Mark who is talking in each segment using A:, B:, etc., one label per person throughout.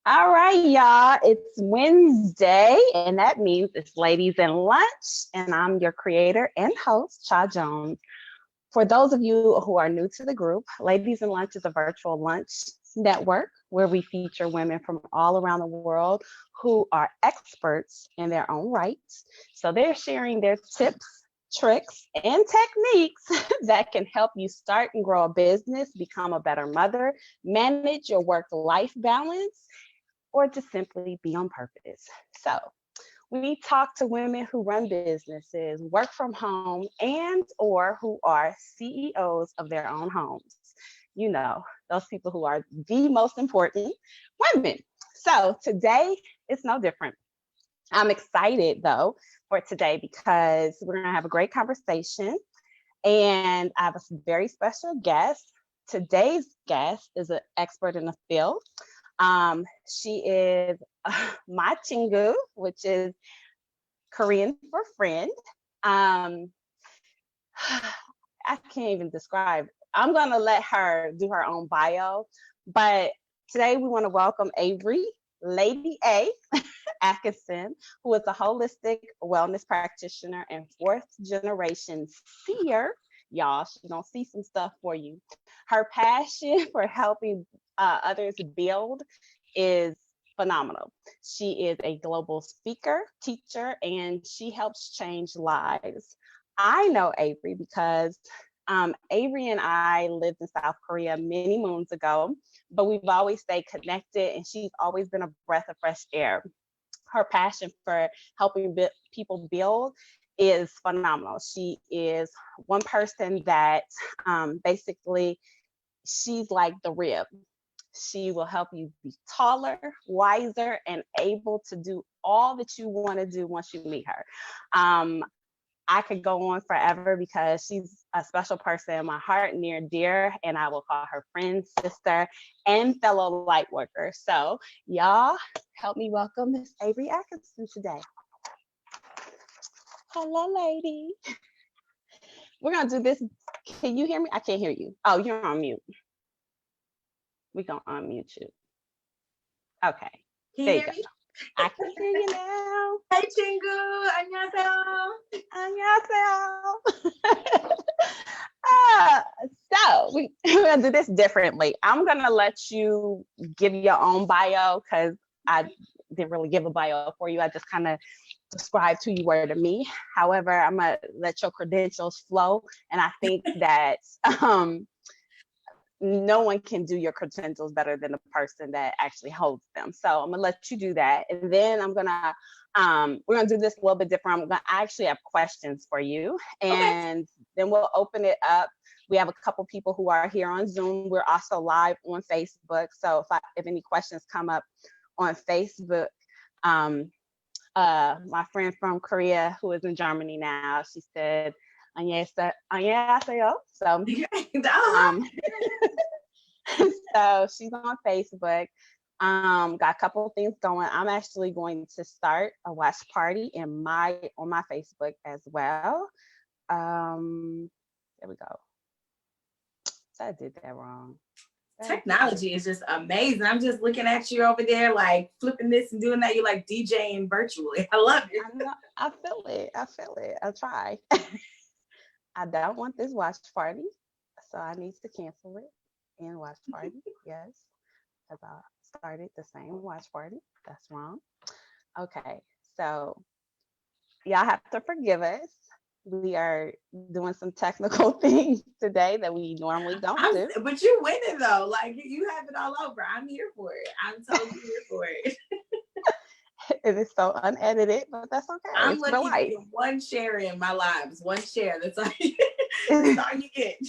A: All right, y'all. It's Wednesday, and that means it's Ladies in Lunch, and I'm your creator and host, Cha Jones. For those of you who are new to the group, Ladies in Lunch is a virtual lunch network where we feature women from all around the world who are experts in their own rights. So they're sharing their tips, tricks, and techniques that can help you start and grow a business, become a better mother, manage your work-life balance, or just simply be on purpose. So we talk to women who run businesses, work from home, and or who are CEOs of their own homes. You know, those people who are the most important women. So today it's no different. I'm excited though for today because we're going to have a great conversation and I have a very special guest. Today's guest is an expert in the field. She is my chingu, which is Korean for friend. I can't even describe. I'm going to let her do her own bio. But today we want to welcome Avery, Lady A, Atkinson, who is a holistic wellness practitioner and fourth generation seer. Y'all, she's going to see some stuff for you. Her passion for helping others build is phenomenal. She is a global speaker, teacher, and she helps change lives. I know Avery because Avery and I lived in South Korea many moons ago, but we've always stayed connected and she's always been a breath of fresh air. Her passion for helping people build is phenomenal. She is one person that basically she's like the rib. She will help you be taller, wiser, and able to do all that you want to do once you meet her. I could go on forever because she's a special person in my heart, near and dear, and I will call her friend, sister, and fellow light worker. So y'all help me welcome Miss Avery Atkinson today. Hello, lady. We're going to do this. Can you hear me? I can't hear you. Oh, you're on mute. We're going to unmute you. Okay.
B: Can
A: there
B: you
A: you
B: hear
A: go.
B: me?
A: I can hear you now.
B: Hey, Chingu. Annyeonghaseyo.
A: So we're going to do this differently. I'm going to let you give your own bio because I didn't really give a bio for you. I just kind of described who you were to me. However, I'm going to let your credentials flow. And I think that no one can do your credentials better than the person that actually holds them. So I'm gonna let you do that. And then we're gonna do this a little bit different. I actually have questions for you. And then we'll open it up. We have a couple people who are here on Zoom. We're also live on Facebook. So if any questions come up on Facebook, my friend from Korea who is in Germany now, she said, annyeonghaseyo. So so she's on Facebook. Got a couple of things going. I'm actually going to start a watch party on my Facebook as well. There we go. So I did that wrong.
B: Technology is just amazing. I'm just looking at you over there, like flipping this and doing that. You're like DJing virtually. I love it.
A: I feel it. I'll try. I don't want this watch party, so I need to cancel it and watch party. Yes, because I started the same watch party. That's wrong. Okay, so y'all have to forgive us. We are doing some technical things today that we normally don't do.
B: But you winning though. Like you have it all over. I'm here for it. I'm totally here for it.
A: It is so unedited, but that's okay.
B: I'm looking to get one share in my lives. One share. That's all you get.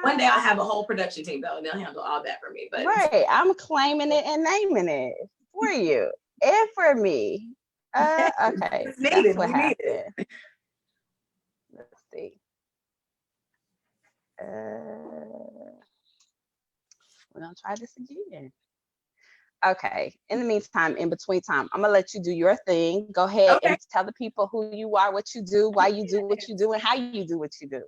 B: One day I'll have a whole production team though, and they'll handle all that for me. But
A: right, I'm claiming it and naming it for you and for me. Okay, that's what happened. Let's see. We're gonna try this again. Okay. In the meantime, in between time, I'm gonna let you do your thing. Go ahead and tell the people who you are, what you do, why you do what you do, and how you do what you do.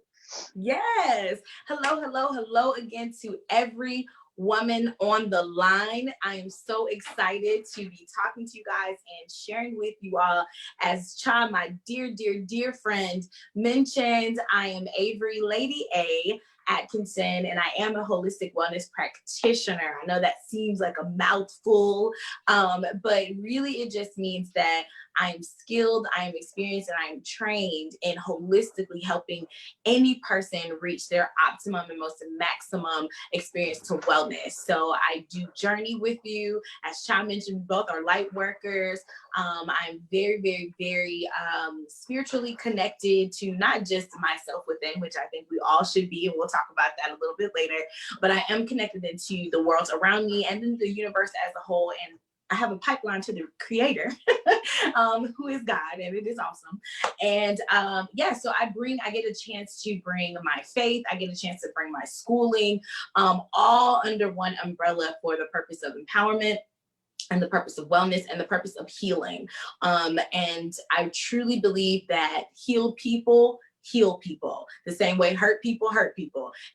B: Yes. Hello again to every Woman on the line. I am so excited to be talking to you guys and sharing with you all. As Cha, my dear, dear, dear friend, mentioned, I am Avery, Lady A, Atkinson, and I am a holistic wellness practitioner. I know that seems like a mouthful, but really it just means that I am skilled, I am experienced, and I am trained in holistically helping any person reach their optimum and most maximum experience to wellness. So I do journey with you. As Cha mentioned, both are light workers. I'm very, very, very spiritually connected to not just myself within, which I think we all should be, and we'll talk about that a little bit later, but I am connected into the world around me and in the universe as a whole. And I have a pipeline to the creator, who is God, and it is awesome. And so I get a chance to bring my faith, I get a chance to bring my schooling, all under one umbrella for the purpose of empowerment and the purpose of wellness and the purpose of healing. And I truly believe that heal people, the same way hurt people.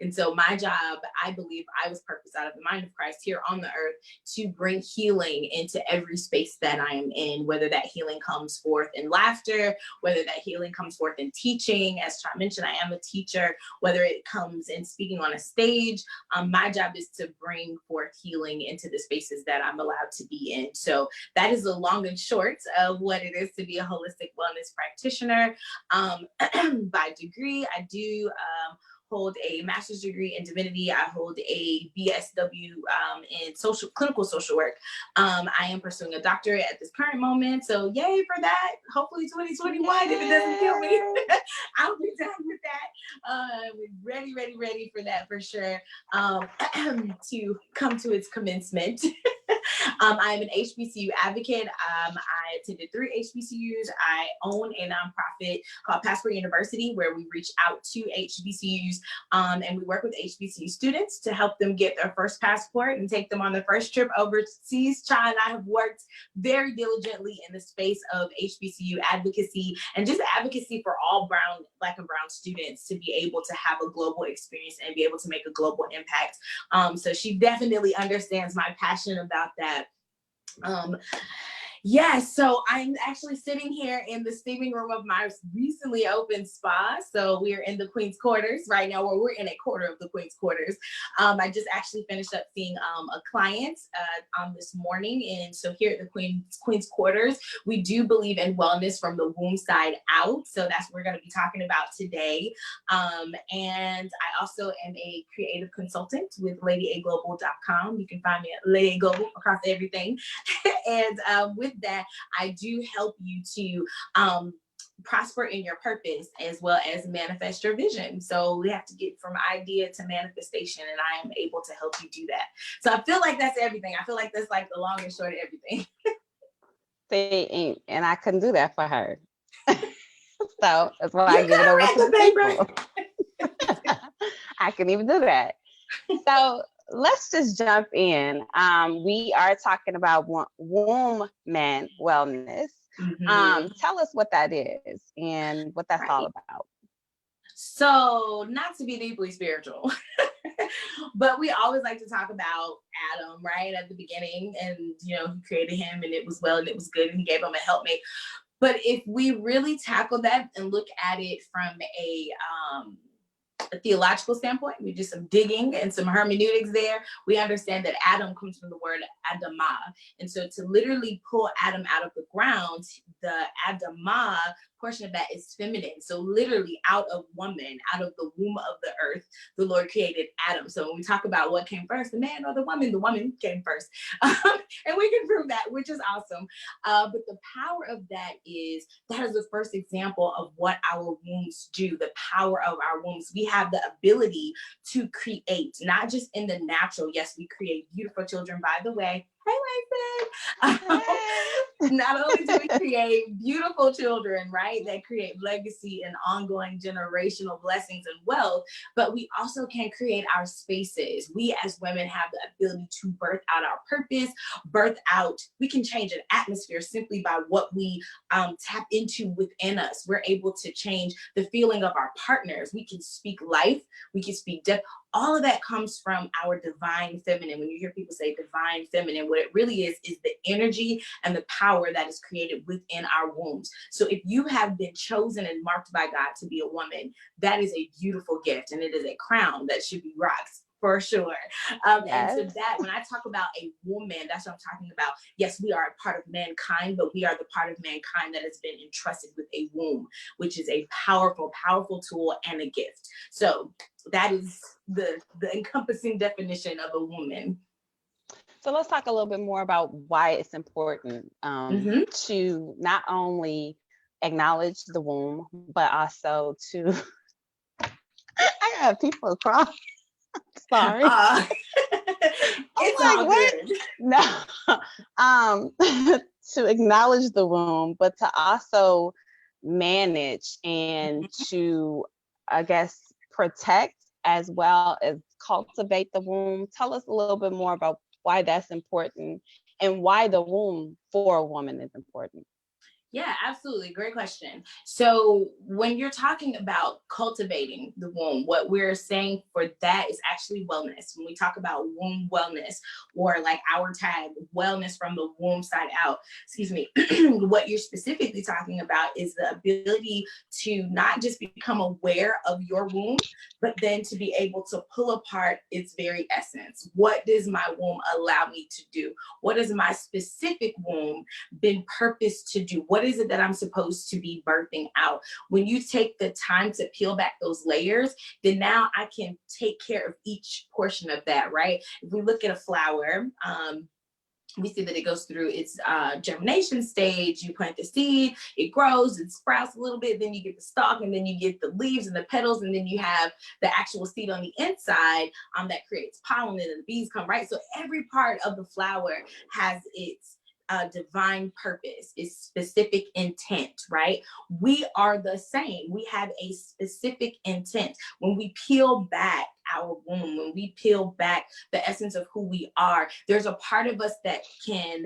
B: And so my job, I believe I was purposed out of the mind of Christ here on the earth to bring healing into every space that I am in, whether that healing comes forth in laughter, whether that healing comes forth in teaching. As Cha mentioned, I am a teacher, whether it comes in speaking on a stage. My job is to bring forth healing into the spaces that I'm allowed to be in. So that is the long and short of what it is to be a holistic wellness practitioner. By degree, I do hold a master's degree in divinity. I hold a BSW in clinical social work. I am pursuing a doctorate at this current moment. So yay for that. Hopefully 2021, if it doesn't kill me, I'll be done with that. Ready for that for sure, to come to its commencement. I am an HBCU advocate. I attended 3 HBCUs. I own a nonprofit called Passport University, where we reach out to HBCUs and we work with HBCU students to help them get their first passport and take them on their first trip overseas. Cha and I have worked very diligently in the space of HBCU advocacy and just advocacy for all Black and brown students to be able to have a global experience and be able to make a global impact. So she definitely understands my passion about that. So I'm actually sitting here in the steaming room of my recently opened spa. So we're in the Queen's Quarters right now, or we're in a quarter of the Queen's Quarters. I just actually finished up seeing a client this morning. And so here at the Queen's Quarters, we do believe in wellness from the Wombside out. So that's what we're going to be talking about today. And I also am a creative consultant with LadyAGlobal.com. You can find me at Lady A Global across everything. And with that, I do help you to prosper in your purpose as well as manifest your vision. So we have to get from idea to manifestation, and I am able to help you do that. So I feel like that's everything. I feel like that's like the long and short of everything.
A: See, and I couldn't do that for her. So that's why I give it over to the people. I couldn't even do that. So let's just jump in. We are talking about Wombmen wellness. Tell us what that is and what that's all about.
B: So, not to be deeply spiritual, but we always like to talk about Adam, right, at the beginning. And, he created him and it was well and it was good and he gave him a helpmate. But if we really tackle that and look at it from a theological standpoint, we do some digging and some hermeneutics there, we understand that Adam comes from the word Adamah. And so to literally pull Adam out of the ground, the Adamah portion of that is feminine. So literally out of woman, out of the womb of the earth, the Lord created Adam. So when we talk about what came first, the man or the woman came first. And we can prove that, which is awesome. But the power of that is the first example of what our wombs do, the power of our wombs. We have the ability to create, not just in the natural. Yes, we create beautiful children, by the way. Hey, Mason. Not only do we create beautiful children, right, that create legacy and ongoing generational blessings and wealth, but we also can create our spaces. We as women have the ability to birth out our purpose, we can change an atmosphere simply by what we tap into within us. We're able to change the feeling of our partners. We can speak life, we can speak death. all of that comes from our divine feminine. When you hear people say divine feminine, what it really is the energy and the power that is created within our wombs. So if you have been chosen and marked by God to be a woman, that is a beautiful gift, and it is a crown that should be rocked for sure. And so that when I talk about a woman, that's what I'm talking about. Yes, we are a part of mankind, but we are the part of mankind that has been entrusted with a womb, which is a powerful, powerful tool and a gift. So that is the encompassing definition of a woman.
A: So let's talk a little bit more about why it's important to not only acknowledge the womb, but also to, I got people crying. Sorry.
B: It's
A: like,
B: all
A: what?
B: good.
A: No. To acknowledge the womb, but to also manage and to, I guess, protect as well as cultivate the womb. Tell us a little bit more about why that's important and why the womb for a woman is important.
B: Yeah, absolutely. Great question. So when you're talking about cultivating the womb, what we're saying for that is actually wellness. When we talk about womb wellness, or like our tag, wellness from the womb side out, excuse me, what you're specifically talking about is the ability to not just become aware of your womb, but then to be able to pull apart its very essence. What does my womb allow me to do? What has my specific womb been purposed to do? What is it that I'm supposed to be birthing out? When you take the time to peel back those layers, then now I can take care of each portion of that, right? If we look at a flower, we see that it goes through its germination stage. You plant the seed, it grows, it sprouts a little bit, then you get the stalk, and then you get the leaves and the petals, and then you have the actual seed on the inside that creates pollen, and the bees come, right? So every part of the flower has its divine purpose, is specific intent, right? We are the same. We have a specific intent. When we peel back our womb, when we peel back the essence of who we are, there's a part of us that can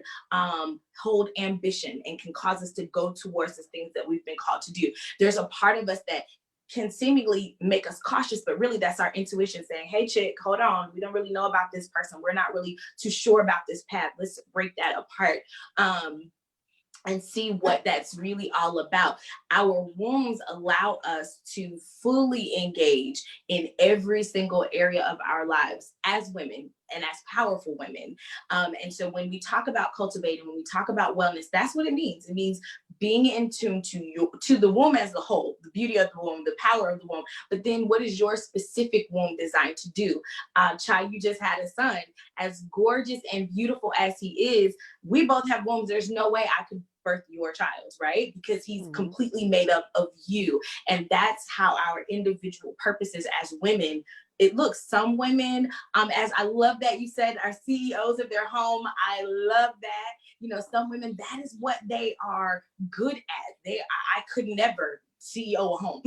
B: hold ambition and can cause us to go towards the things that we've been called to do. There's a part of us that can seemingly make us cautious, but really that's our intuition saying, hey chick, hold on, we don't really know about this person, we're not really too sure about this path, let's break that apart and see what that's really all about. Our wombs allow us to fully engage in every single area of our lives as women and as powerful women. And so when we talk about cultivating, when we talk about wellness, that's what it means. It means being in tune to the womb as a whole, the beauty of the womb, the power of the womb. But then what is your specific womb designed to do? Chai, you just had a son. As gorgeous and beautiful as he is, we both have wombs. There's no way I could birth your child, right? Because he's completely made up of you. And that's how our individual purposes as women, it looks. Some women, as I love that you said, are CEOs of their home. I love that. You know, some women, that is what they are good at. I could never CEO a home.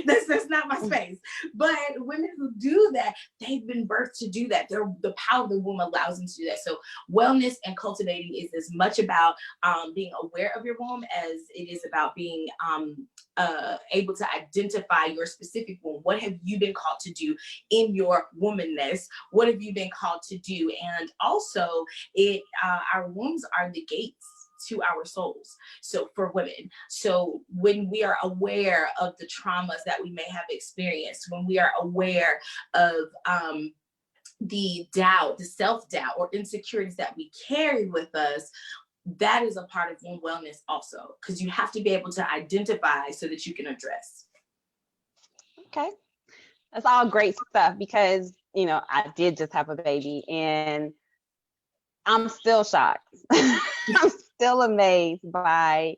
B: That's not my space. But women who do that, they've been birthed to do that. The power of the womb allows them to do that. So wellness and cultivating is as much about being aware of your womb as it is about being able to identify your specific womb. What have you been called to do in your womanness? What have you been called to do? And also, our wombs are the gates to our souls. So for women, so when we are aware of the traumas that we may have experienced, when we are aware of the doubt, the self-doubt or insecurities that we carry with us, that is a part of womb wellness also, because you have to be able to identify so that you can address.
A: Okay. That's all great stuff, because, you know, I did just have a baby and I'm still shocked. I'm still amazed by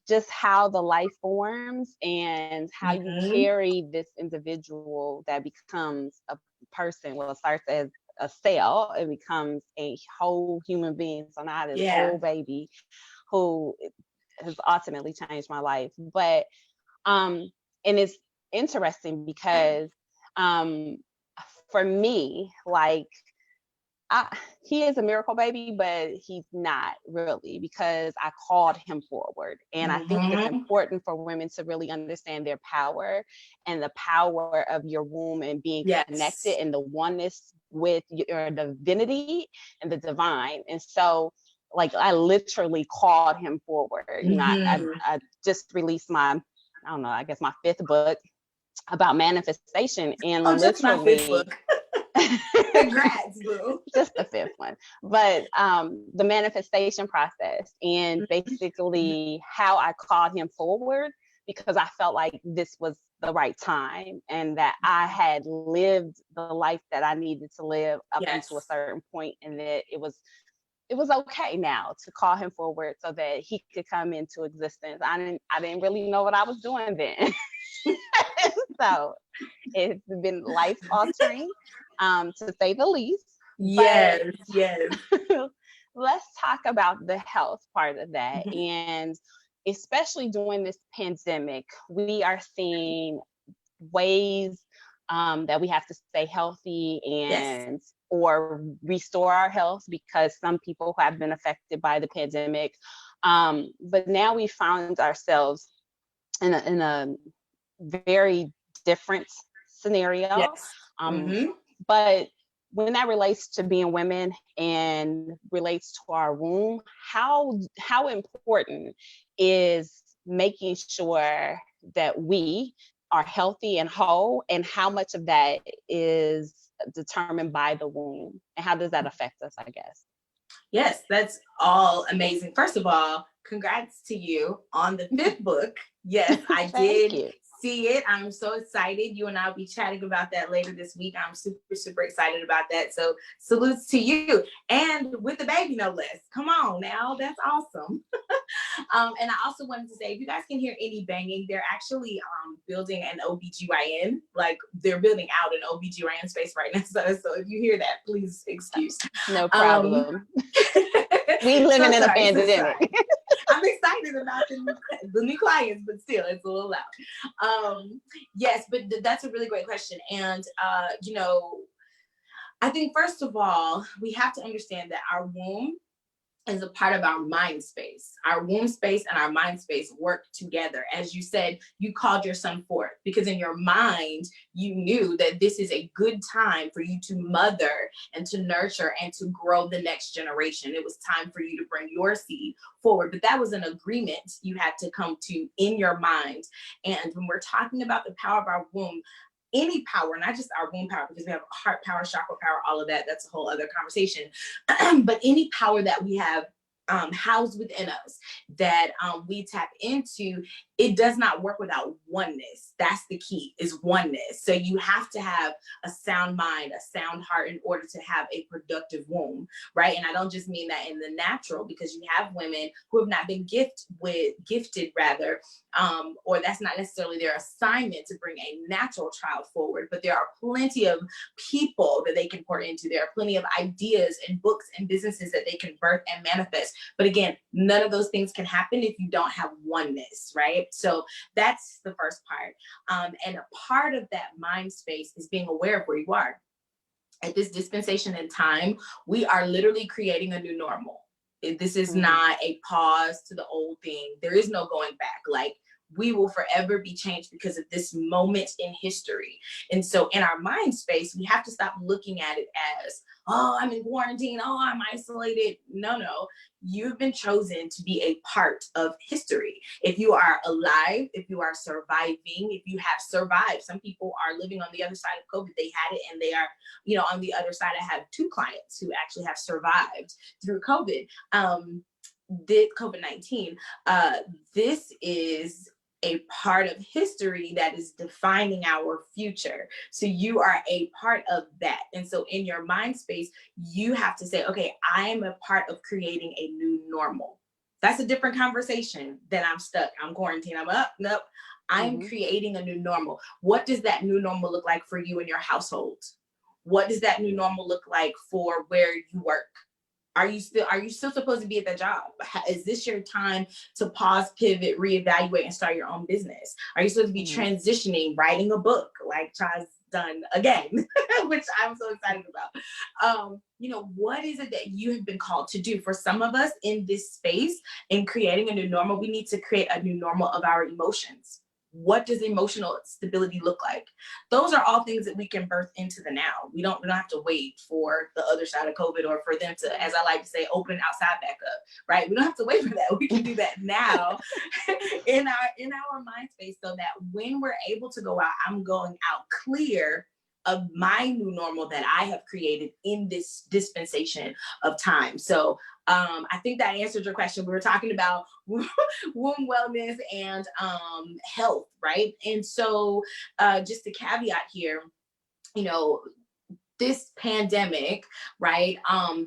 A: just how the life forms and how you carry this individual that becomes a person. Well, it starts as a cell, it becomes a whole human being. So now this whole baby who has ultimately changed my life. But and it's interesting because for me, like, he is a miracle baby, but he's not really, because I called him forward. And I think it's important for women to really understand their power and the power of your womb and being connected and the oneness with your divinity and the divine. And so, like, I literally called him forward. You know, I just released my, I don't know, I guess my 5th book about manifestation, and
B: literally
A: just my 5th
B: book. Congrats, boo.
A: Just the 5th one. But the manifestation process, and basically how I called him forward, because I felt like this was the right time and that I had lived the life that I needed to live up until a certain point, and that it was okay now to call him forward so that he could come into existence. I didn't really know what I was doing then. So it's been life altering, to say the least.
B: Yes.
A: Let's talk about the health part of that. And especially during this pandemic, we are seeing ways that we have to stay healthy and or restore our health, because some people have been affected by the pandemic. But now we found ourselves in a very different scenario. But when that relates to being women and relates to our womb, how important is making sure that we are healthy and whole, and how much of that is determined by the womb, and how does that affect us, I guess?
B: Yes, that's all amazing. First of all, congrats to you on the 5th book. Yes, I did see it. I'm so excited. You and I will be chatting about that later this week. I'm super, super excited about that. So salutes to you. And with the baby, no less. Come on now. That's awesome. And I also wanted to say, if you guys can hear any banging, they're actually building an OBGYN. Like, they're building out an OBGYN space right now. So if you hear that, please excuse.
A: No problem. We living in a pandemic.
B: I'm excited about the new clients, but still, it's a little loud. Yes, but that's a really great question. And, you know, I think, first of all, we have to understand that our womb is a part of our mind space. Our womb space and our mind space work together. As you said, you called your son forth because in your mind, you knew that this is a good time for you to mother and to nurture and to grow the next generation. It was time for you to bring your seed forward, but that was an agreement you had to come to in your mind. And when we're talking about the power of our womb, any power, not just our womb power, because we have heart power, chakra power, all of that, that's a whole other conversation. But any power that we have housed within us that we tap into, it does not work without oneness. That's the key, is oneness. So you have to have a sound mind, a sound heart in order to have a productive womb, right? And I don't just mean that in the natural, because you have women who have not been gifted, or that's not necessarily their assignment to bring a natural child forward, but there are plenty of people that they can pour into. There are plenty of ideas and books and businesses that they can birth and manifest. But again, none of those things can happen if you don't have oneness, right? So that's the first part. And a part of that mind space is being aware of where you are. At this dispensation in time, we are literally creating a new normal. This is not a pause to the old thing. There is no going back. Like, we will forever be changed because of this moment in history. And so in our mind space, we have to stop looking at it as, oh, I'm in quarantine, oh, I'm isolated. No, you've been chosen to be a part of history. If you are alive, if you are surviving, if you have survived, some people are living on the other side of COVID. They had it and they are, on the other side. I have 2 clients who actually have survived through COVID. Did COVID-19. This is a part of history that is defining our future. So you are a part of that. And so in your mind space, you have to say, okay, I am a part of creating a new normal. That's a different conversation than I'm stuck, I'm quarantined, I'm up. Nope. I'm creating a new normal. What does that new normal look like for you in your household? What does that new normal look like for where you work? Are you still supposed to be at that job? Is this your time to pause, pivot, reevaluate, and start your own business? Are you supposed to be transitioning, writing a book like Chaz done again, which I'm so excited about. You know, what is it that you have been called to do? For some of us in this space, in creating a new normal, we need to create a new normal of our emotions. What does emotional stability look like? Those are all things that we can birth into the now. We don't have to wait for the other side of COVID, or for them to, as I like to say, open outside back up, right? We don't have to wait for that. We can do that now in our mind space, so that when we're able to go out, I'm going out clear of my new normal that I have created in this dispensation of time. So I think that answered your question. We were talking about womb wellness and health, right? And so just a caveat here, you know, this pandemic, right?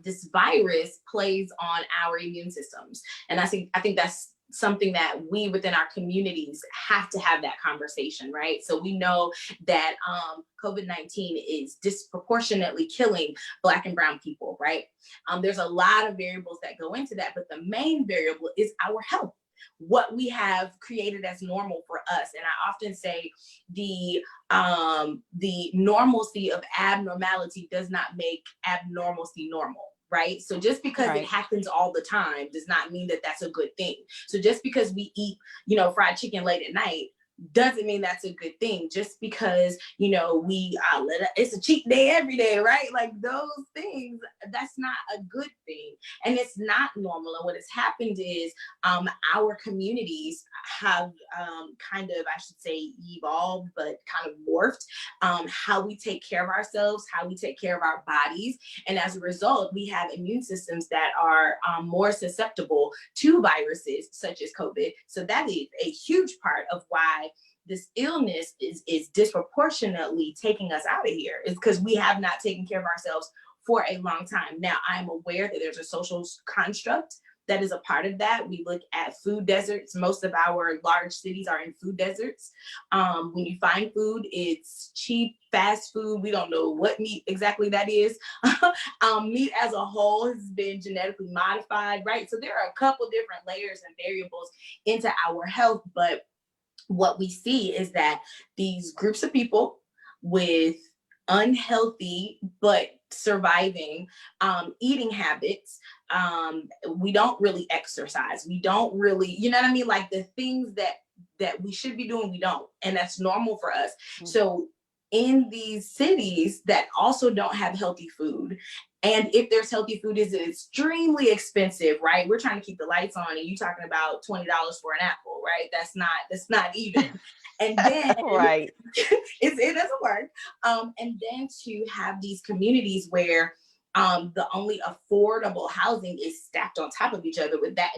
B: This virus plays on our immune systems. And I think that's something that we within our communities have to have that conversation, right? So we know that COVID-19 is disproportionately killing Black and Brown people, right? There's a lot of variables that go into that, but the main variable is our health, what we have created as normal for us. And I often say the normalcy of abnormality does not make abnormalcy normal. Right? So just because it happens all the time does not mean that that's a good thing. So just because we eat, you know, fried chicken late at night doesn't mean that's a good thing. Just because, you know, it's a cheat day every day, right? Like those things, that's not a good thing. And it's not normal. And what has happened is our communities have kind of, I should say, evolved, but kind of morphed how we take care of ourselves, how we take care of our bodies. And as a result, we have immune systems that are more susceptible to viruses such as COVID. So that is a huge part of why this illness is disproportionately taking us out of here, is because we have not taken care of ourselves for a long time. Now, I'm aware that there's a social construct that is a part of that. We look at food deserts. Most of our large cities are in food deserts. When you find food, it's cheap, fast food. We don't know what meat exactly that is. Meat as a whole has been genetically modified, right? So there are a couple different layers and variables into our health, but what we see is that these groups of people with unhealthy but surviving eating habits, we don't really exercise, we don't really, you know what I mean, like the things that we should be doing, we don't, and that's normal for us. So in these cities that also don't have healthy food, and if there's healthy food, is extremely expensive, right? We're trying to keep the lights on, and you talking about $20 for an apple, right? That's not even. And then
A: Right.
B: it doesn't work. And then to have these communities where the only affordable housing is stacked on top of each other, with that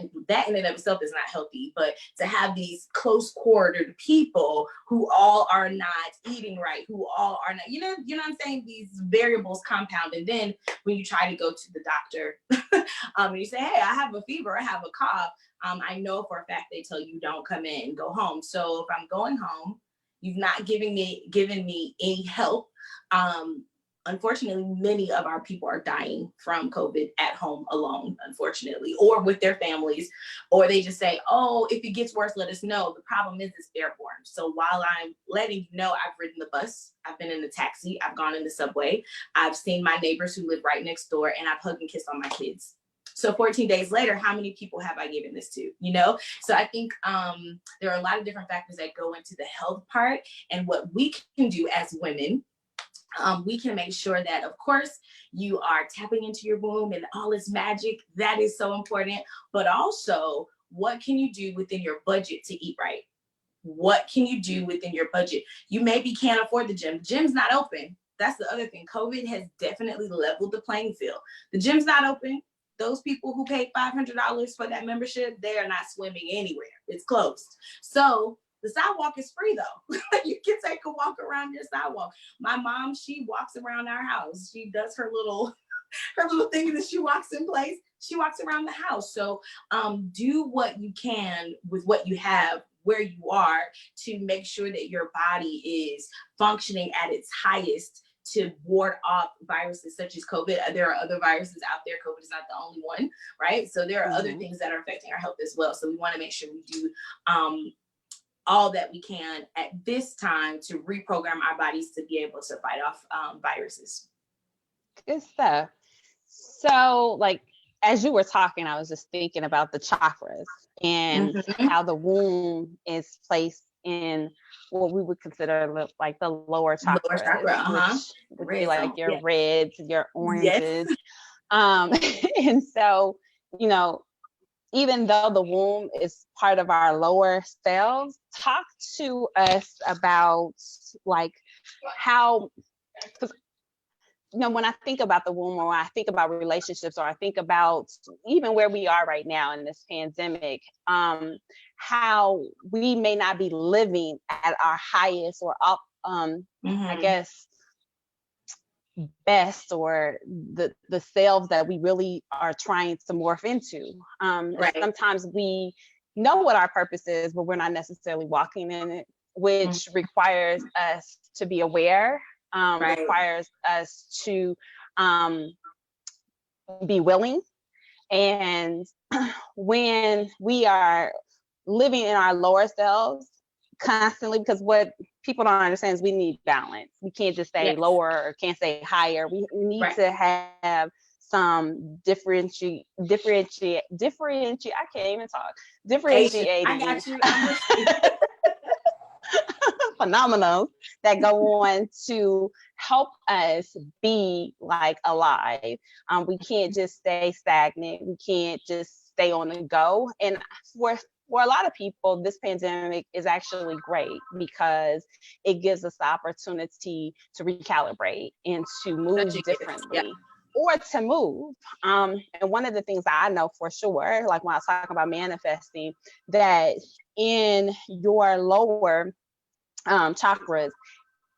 B: in and of itself is not healthy. But to have these close quartered people who all are not eating right, who all are not, you know what I'm saying? These variables compound. And then when you try to go to the doctor, and you say, hey, I have a fever, I have a cough, I know for a fact they tell you don't come in, go home. So if I'm going home, you've not given me any help. Unfortunately, many of our people are dying from COVID at home alone, unfortunately, or with their families, or they just say, oh, if it gets worse, let us know. The problem is it's airborne. So while I'm letting you know, I've ridden the bus, I've been in the taxi, I've gone in the subway, I've seen my neighbors who live right next door, and I've hugged and kissed on my kids. So 14 days later, how many people have I given this to, you know? So I think there are a lot of different factors that go into the health part, and what we can do as women. We can make sure that, of course, you are tapping into your womb and all its magic. That is so important. But also, what can you do within your budget to eat right? What can you do within your budget? You maybe can't afford the gym. The gym's not open. That's the other thing. COVID has definitely leveled the playing field. The gym's not open. Those people who paid $500 for that membership, they are not swimming anywhere. It's closed. So the sidewalk is free though. You can take a walk around your sidewalk. My mom, she walks around our house. She does her little thing that she walks in place. She walks around the house. So do what you can with what you have, where you are, to make sure that your body is functioning at its highest to ward off viruses such as COVID. There are other viruses out there. COVID is not the only one, right? So there are other things that are affecting our health as well. So we want to make sure we do all that we can at this time to reprogram our bodies to be able to fight off viruses.
A: Good stuff. So, like, as you were talking, I was just thinking about the chakras and how the womb is placed in what we would consider like the lower chakras,
B: lower chakra,
A: which would be like your reds, your oranges.
B: Yes.
A: And so, you know, even though the womb is part of our lower cells, talk to us about like how, you know, when I think about the womb, or when I think about relationships, or I think about even where we are right now in this pandemic, how we may not be living at our highest or up, I guess, best, or the selves that we really are trying to morph into. Right. Sometimes we know what our purpose is, but we're not necessarily walking in it, which requires us to be aware. Requires us to be willing. And when we are living in our lower selves constantly, because what people don't understand is we need balance. We can't just say lower or can't say higher. We need to have some differentiating. I can't even talk. Differentiating.
B: I got you. I'm listening.
A: Phenomena that go on to help us be like alive. We can't just stay stagnant. We can't just stay on the go. And for a lot of people, this pandemic is actually great because it gives us the opportunity to recalibrate and to move differently. Or to move. And one of the things I know for sure, like when I was talking about manifesting, that in your lower chakras,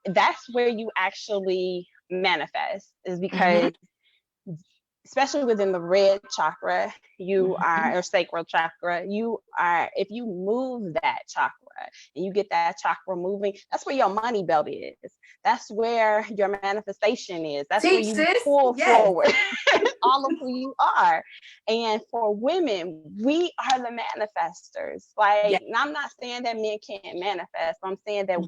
A: that's where you actually manifest, is because especially within the red chakra, you are, or sacral chakra, you are, if you move that chakra and you get that chakra moving, that's where your money belt is. That's where your manifestation is. That's where you pull forward all of who you are. And for women, we are the manifestors. Like, and I'm not saying that men can't manifest. I'm saying that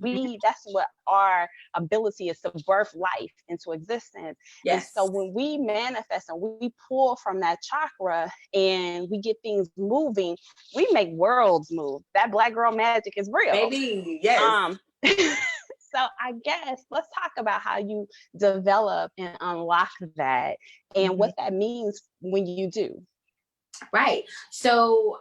A: that's what our ability is, to birth life into existence. And so when we manifest and we pull from that chakra and we get things moving, we make worlds move. That Black girl magic is real.
B: Baby, yes.
A: So I guess let's talk about how you develop and unlock that, and what that means when you do.
B: Right. So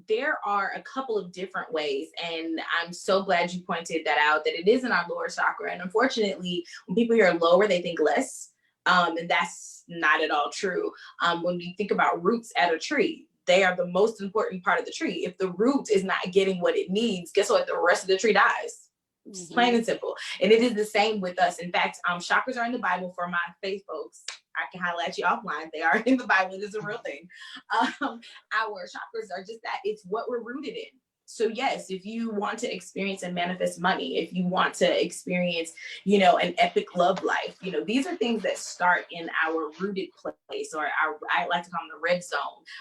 B: there are a couple of different ways, and I'm so glad you pointed that out, that it is in our lower chakra. And unfortunately, when people hear lower, they think less. And that's not at all true. When we think about roots at a tree, they are the most important part of the tree. If the root is not getting what it needs, guess what? The rest of the tree dies. Just plain and simple. And it is the same with us. In fact, chakras are in the Bible. For my faith folks, I can highlight you offline. They are in the Bible. It is a real thing. Our chakras are just that. It's what we're rooted in. So yes, if you want to experience and manifest money, if you want to experience, an epic love life, these are things that start in our rooted place, or I like to call them the red zone,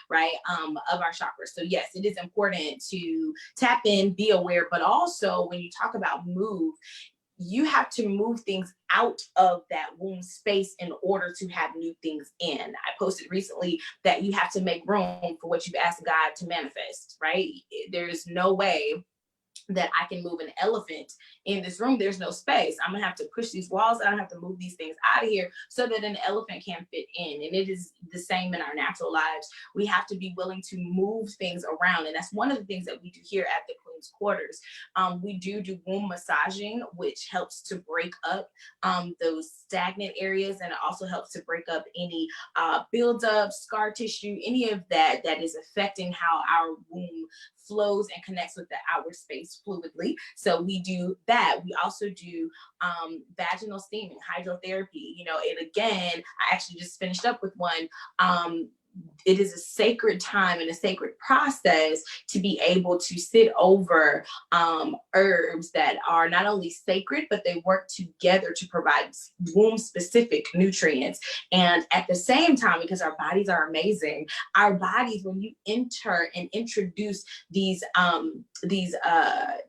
B: right? Of our chakras. So yes, it is important to tap in, be aware, but also when you talk about move, you have to move things out of that womb space in order to have new things in. I posted recently that you have to make room for what you've asked God to manifest, right? There's no way that I can move an elephant in this room. There's no space. I'm gonna have to push these walls out. I have to move these things out of here so that an elephant can fit in. And it is the same in our natural lives. We have to be willing to move things around. And that's one of the things that we do here at the Queen's Quarters. We do womb massaging, which helps to break up those stagnant areas. And it also helps to break up any buildup, scar tissue, any of that is affecting how our womb flows and connects with the outer space fluidly. So we do that. We also do vaginal steaming, hydrotherapy, and again, I actually just finished up with one it is a sacred time and a sacred process to be able to sit over herbs that are not only sacred, but they work together to provide womb specific nutrients. And at the same time, because our bodies are amazing, our bodies, when you enter and introduce these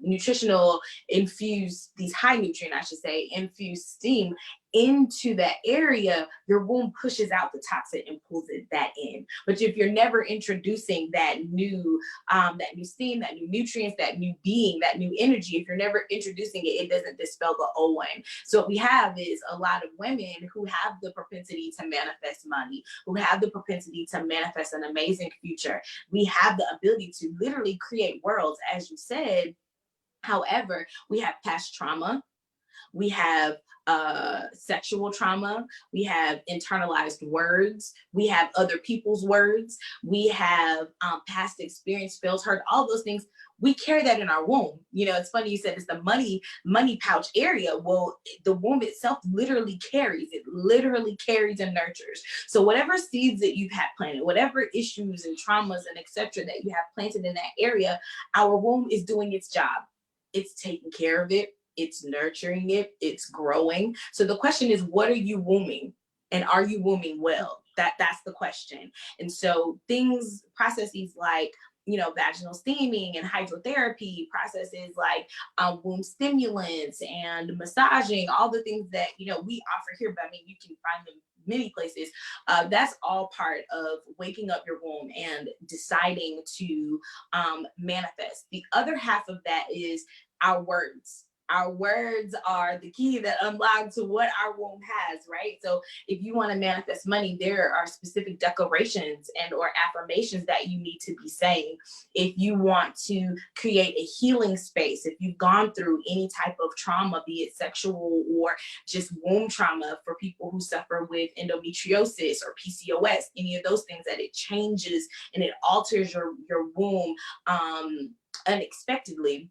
B: nutritional infused, these high nutrient, I should say, infused steam into that area, your womb pushes out the toxin and pulls it that in. But if you're never introducing that new steam, that new nutrients, that new being, that new energy, if you're never introducing it, it doesn't dispel the old one. So what we have is a lot of women who have the propensity to manifest money, who have the propensity to manifest an amazing future. We have the ability to literally create worlds, as you said. However, we have past trauma, we have sexual trauma, we have internalized words, we have other people's words, we have past experience, feels hurt, all those things. We carry that in our womb. You know, it's funny you said it's the money pouch area. Well, the womb itself literally carries and nurtures. So whatever seeds that you've had planted, whatever issues and traumas and etc. that you have planted in that area, our womb is doing its job. It's taking care of it. It's nurturing it, it's growing. So the question is, what are you wombing? And are you wombing well? That's the question. And so processes like, vaginal steaming and hydrotherapy, processes like womb stimulants and massaging, all the things that, we offer here, but I mean, you can find them many places. That's all part of waking up your womb and deciding to manifest. The other half of that is our words. Our words are the key that unlock to what our womb has, right? So if you want to manifest money, there are specific declarations and or affirmations that you need to be saying. If you want to create a healing space, if you've gone through any type of trauma, be it sexual or just womb trauma, for people who suffer with endometriosis or PCOS, any of those things, that it changes and it alters your womb unexpectedly.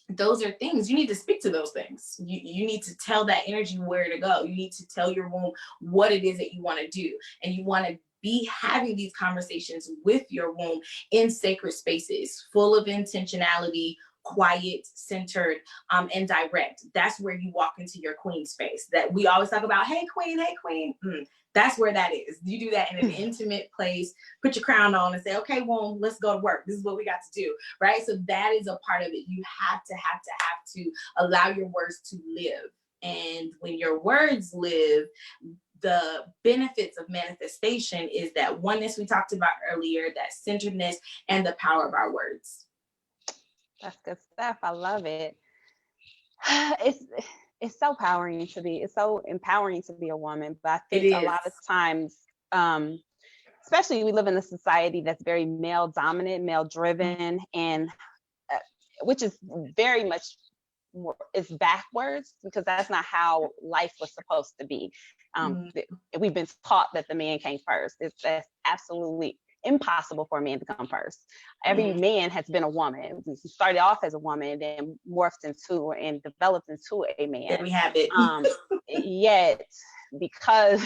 B: Those are things you need to speak to. Those things you need to tell that energy where to go. You need to tell your womb what it is that you want to do, and you want to be having these conversations with your womb in sacred spaces, full of intentionality, quiet, centered, and direct. That's where you walk into your queen space that we always talk about. Hey queen, hey queen. That's where that is. You do that in an intimate place, put your crown on and say, okay, well, let's go to work. This is what we got to do, right? So that is a part of it. You have to allow your words to live. And when your words live, the benefits of manifestation is that oneness we talked about earlier, that centeredness, and the power of our words.
A: That's good stuff. I love it. It's so empowering to be a woman, but I think a lot of times, especially we live in a society that's very male dominant, male driven, and which is very much more, it's backwards, because that's not how life was supposed to be. We've been taught that the man came first. That's absolutely impossible for a man to come first. Every man has been a woman. He started off as a woman, then morphed into and developed into a man.
B: There we have it.
A: Yet, because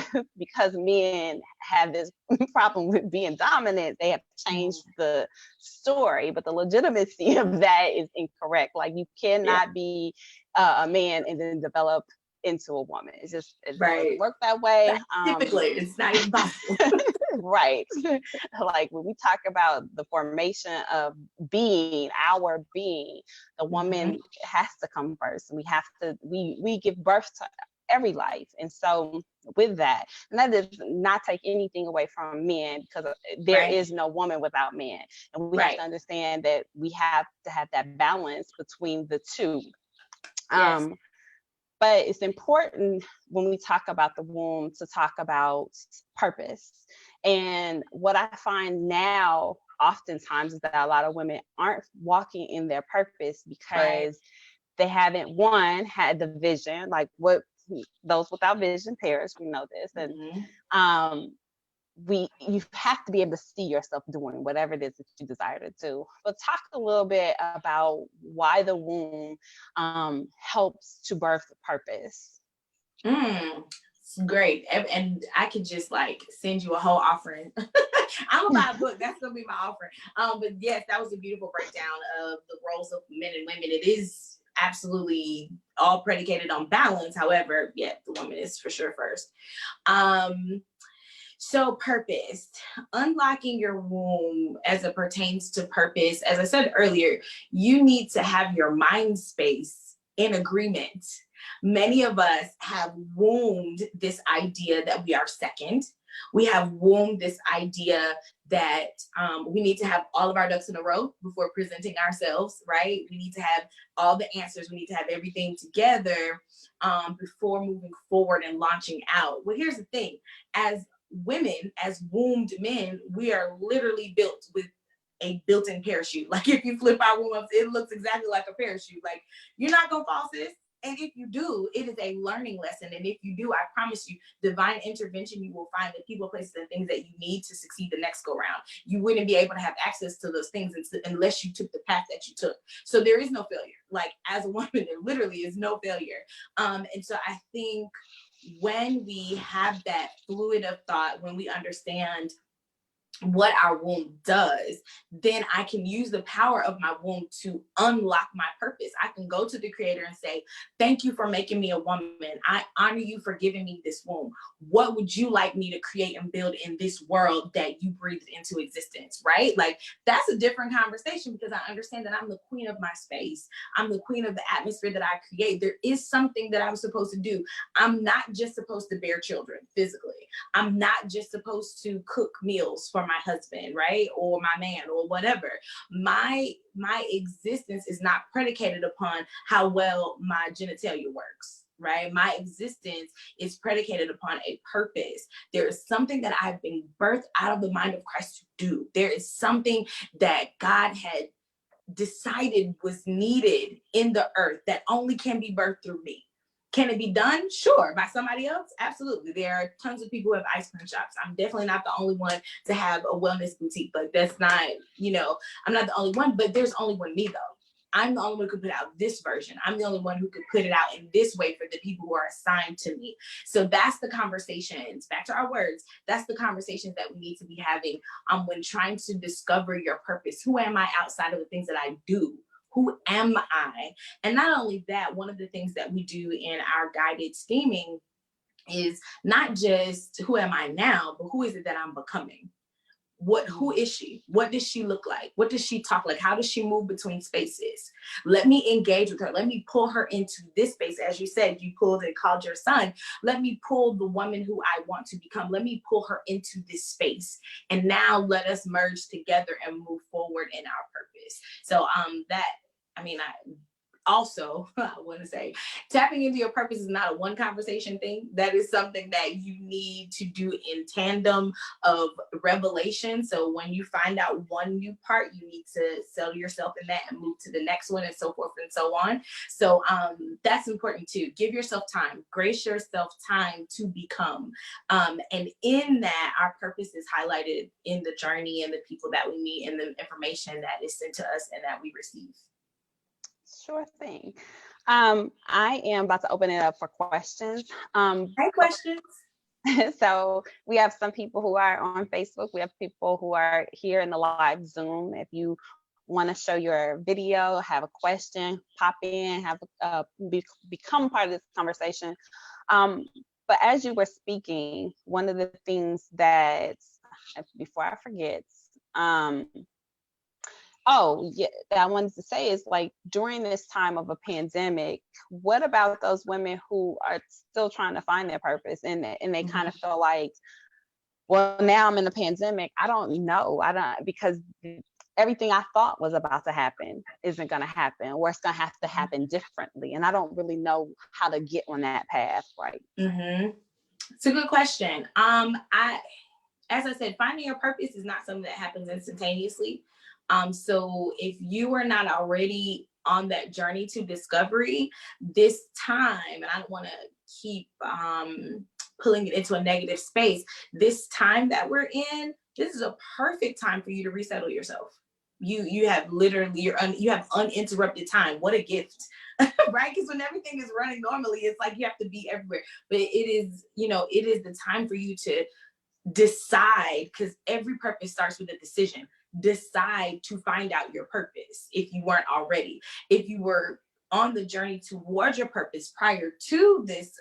A: men have this problem with being dominant, they have changed the story, but the legitimacy of that is incorrect. Like, you cannot be a man and then develop into a woman. It doesn't work that way.
B: Typically, it's not even possible.
A: Right. Like, when we talk about the formation of our being, the woman has to come first. We give birth to every life. And so with that, and that does not take anything away from men, because there is no woman without man. And we have to understand that we have to have that balance between the two. But it's important when we talk about the womb to talk about purpose. And what I find now oftentimes is that a lot of women aren't walking in their purpose because they haven't, one, had the vision, like what those without vision perish, we know this. And you have to be able to see yourself doing whatever it is that you desire to do. But talk a little bit about why the womb helps to birth purpose.
B: Great. And I could just like send you a whole offering. I'm gonna buy a book. That's gonna be my offering. But yes, that was a beautiful breakdown of the roles of men and women. It is absolutely all predicated on balance. However, yeah, the woman is for sure first. So purpose, unlocking your womb as it pertains to purpose. As I said earlier, you need to have your mind space in agreement. Many of us have wombed this idea that we are second. We have wombed this idea that we need to have all of our ducks in a row before presenting ourselves, right? We need to have all the answers. We need to have everything together before moving forward and launching out. Well, here's the thing. As women, as wombed men, we are literally built with a built-in parachute. Like if you flip our womb up, it looks exactly like a parachute. Like you're not gonna fall, sis. And if you do, it is a learning lesson. And if you do, I promise you, divine intervention, you will find the people, places, and things that you need to succeed the next go round. You wouldn't be able to have access to those things unless you took the path that you took. So there is no failure. Like as a woman, there literally is no failure. And so I think when we have that fluid of thought, when we understand what our womb does, then I can use the power of my womb to unlock my purpose. I can go to the creator and say, thank you for making me a woman. I honor you for giving me this womb. What would you like me to create and build in this world that you breathed into existence, right? Like that's a different conversation because I understand that I'm the queen of my space. I'm the queen of the atmosphere that I create. There is something that I'm supposed to do. I'm not just supposed to bear children physically. I'm not just supposed to cook meals for my husband, right? Or my man or whatever. My existence is not predicated upon how well my genitalia works, right? My existence is predicated upon a purpose. There is something that I've been birthed out of the mind of Christ to do. There is something that God had decided was needed in the earth that only can be birthed through me. Can it be done? Sure. By somebody else? Absolutely. There are tons of people who have ice cream shops. I'm definitely not the only one to have a wellness boutique, but that's not, I'm not the only one, but there's only one me though. I'm the only one who could put out this version. I'm the only one who could put it out in this way for the people who are assigned to me. So that's the conversations, back to our words, that's the conversations that we need to be having when trying to discover your purpose. Who am I outside of the things that I do? Who am I? And not only that, one of the things that we do in our guided steaming is not just who am I now, but who is it that I'm becoming? Who is she? What does she look like? What does she talk like? How does she move between spaces? Let me engage with her. Let me pull her into this space. As you said, you pulled and called your son. Let me pull the woman who I want to become. Let me pull her into this space. And now let us merge together and move forward in our purpose. So I want to say tapping into your purpose is not a one conversation thing. That is something that you need to do in tandem of revelation. So when you find out one new part, you need to settle yourself in that and move to the next one and so forth and so on. So that's important too. Give yourself time, grace yourself time to become. And in that, our purpose is highlighted in the journey and the people that we meet and the information that is sent to us and that we receive.
A: Sure thing. I am about to open it up for questions.
B: Hey, questions.
A: So we have some people who are on Facebook. We have people who are here in the live Zoom. If you want to show your video, have a question, pop in, become part of this conversation. But as you were speaking, one of the things that, before I forget, that I wanted to say is like during this time of a pandemic, what about those women who are still trying to find their purpose and they kind of feel like, well, now I'm in the pandemic. I don't know. Because everything I thought was about to happen isn't going to happen, or it's going to have to happen differently. And I don't really know how to get on that path, right?
B: Mm-hmm. It's a good question. As I said, finding your purpose is not something that happens instantaneously. So if you are not already on that journey to discovery, this time, and I don't want to keep pulling it into a negative space, this time that we're in, this is a perfect time for you to resettle yourself. You have literally you have uninterrupted time. What a gift. Right? Because when everything is running normally, it's like you have to be everywhere. But it is, it is the time for you to decide, because every purpose starts with a decision. Decide to find out your purpose if you weren't already. If you were on the journey towards your purpose prior to this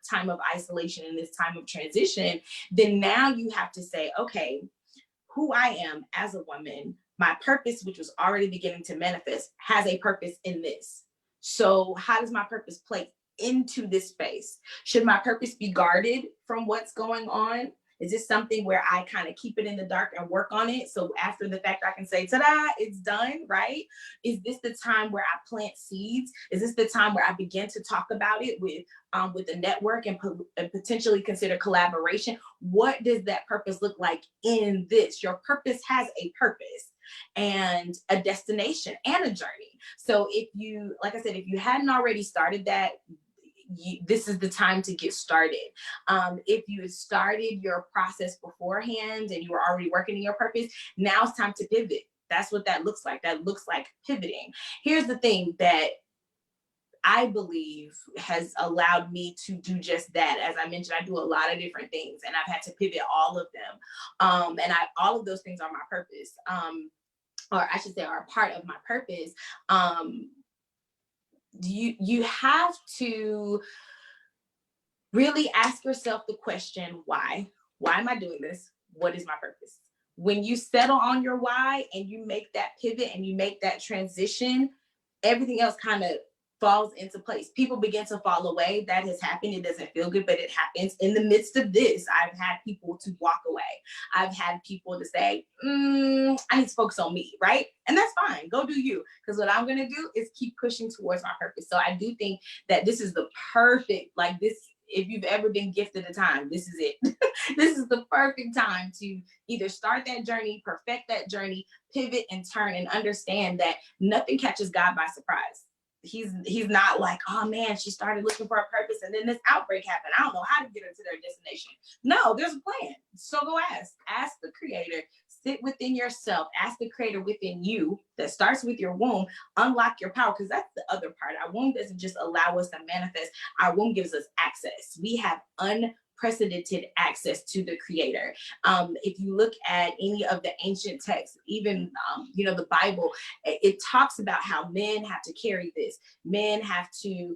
B: time of isolation and this time of transition, then now you have to say, okay, who I am as a woman, my purpose, which was already beginning to manifest, has a purpose in this. So how does my purpose play into this space? Should my purpose be guarded from what's going on? Is this something where I kind of keep it in the dark and work on it? So after the fact, I can say, ta-da, it's done, right? Is this the time where I plant seeds? Is this the time where I begin to talk about it with the network and potentially consider collaboration? What does that purpose look like in this? Your purpose has a purpose and a destination and a journey. So if you, like I said, if you hadn't already started that, this is the time to get started. If you had started your process beforehand and you were already working in your purpose, now it's time to pivot. That's what that looks like. That looks like pivoting. Here's the thing that I believe has allowed me to do just that. As I mentioned, I do a lot of different things and I've had to pivot all of them. And all of those things are my purpose. Or I should say are a part of my purpose. You have to really ask yourself the question, why? Why am I doing this? What is my purpose? When you settle on your why and you make that pivot and you make that transition, everything else kind of falls into place. People begin to fall away. That has happened. It doesn't feel good, but it happens. In the midst of this, I've had people to walk away. I've had people to say, I need to focus on me, right? And that's fine. Go do you. Because what I'm going to do is keep pushing towards my purpose. So I do think that this is the perfect, like this, if you've ever been gifted a time, this is it. This is the perfect time to either start that journey, perfect that journey, pivot and turn and understand that nothing catches God by surprise. He's not like, oh man, she started looking for a purpose and then this outbreak happened. I don't know how to get her to their destination. No, there's a plan. So go ask the creator, sit within yourself, ask the creator within you that starts with your womb, unlock your power. Because that's the other part. Our womb doesn't just allow us to manifest. Our womb gives us access. We have unprecedented access to the creator. If you look at any of the ancient texts, even the Bible, it talks about how men have to carry this. Men have to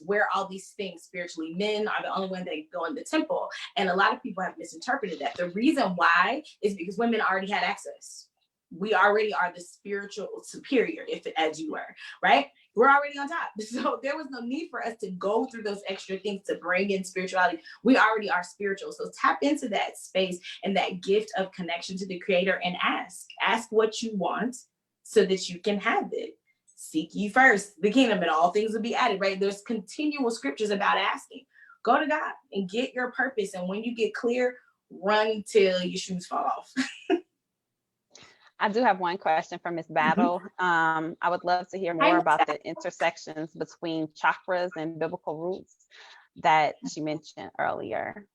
B: wear all these things spiritually. Men are the only ones that go in the temple. And a lot of people have misinterpreted that. The reason why is because women already had access. We already are the spiritual superior, as you were, right? We're already on top. So there was no need for us to go through those extra things to bring in spirituality. We already are spiritual. So tap into that space and that gift of connection to the creator and ask what you want so that you can have it. Seek ye first the kingdom and all things will be added, right? There's continual scriptures about asking. Go to God and get your purpose. And when you get clear, run till your shoes fall off.
A: I do have one question from Ms. Battle. I would love to hear more about the intersections between chakras and biblical roots that she mentioned earlier.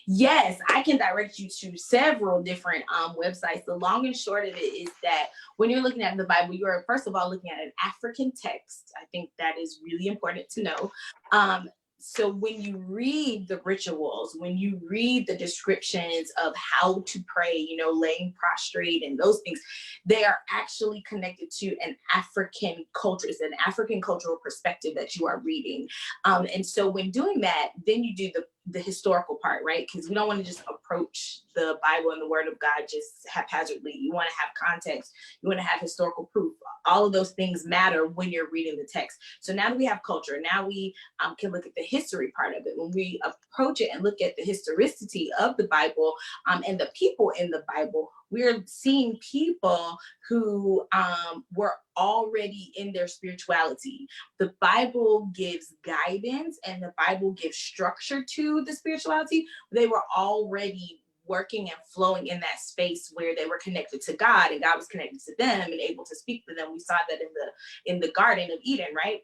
B: Yes, I can direct you to several different websites. The long and short of it is that when you're looking at the Bible, you are first of all looking at an African text. I think that is really important to know. So when you read the rituals, when you read the descriptions of how to pray, laying prostrate and those things, they are actually connected to an African culture. It's an African cultural perspective that you are reading. And so when doing that, then you do the historical part, right? Because we don't want to just approach the Bible and the word of God just haphazardly. You want to have context. You want to have historical proof. All of those things matter when you're reading the text. So now that we have culture, now we can look at the history part of it. When we approach it and look at the historicity of the Bible and the people in the Bible, we're seeing people who were already in their spirituality. The Bible gives guidance and the Bible gives structure to the spirituality. They were already working and flowing in that space where they were connected to God and God was connected to them and able to speak to them. We saw that in the Garden of Eden, right?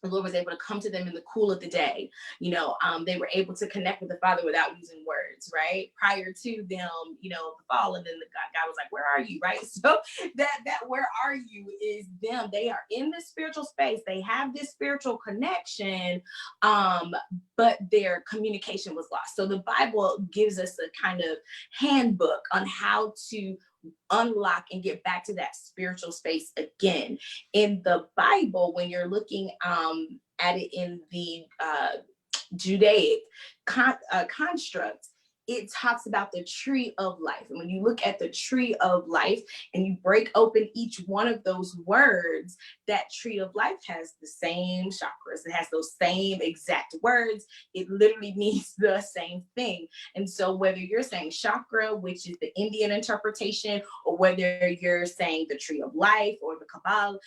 B: the Lord was able to come to them in the cool of the day. They were able to connect with the Father without using words, right? Prior to them, the fall, and then God was like, "Where are you?" Right? So that "Where are you?" is them. They are in this spiritual space. They have this spiritual connection, but their communication was lost. So the Bible gives us a kind of handbook on how to unlock and get back to that spiritual space again. In the Bible, when you're looking at it in the Judaic construct, it talks about the tree of life. And when you look at the tree of life and you break open each one of those words, that tree of life has the same chakras. It has those same exact words. It literally means the same thing. And so whether you're saying chakra, which is the Indian interpretation, or whether you're saying the tree of life or the Kabbalah,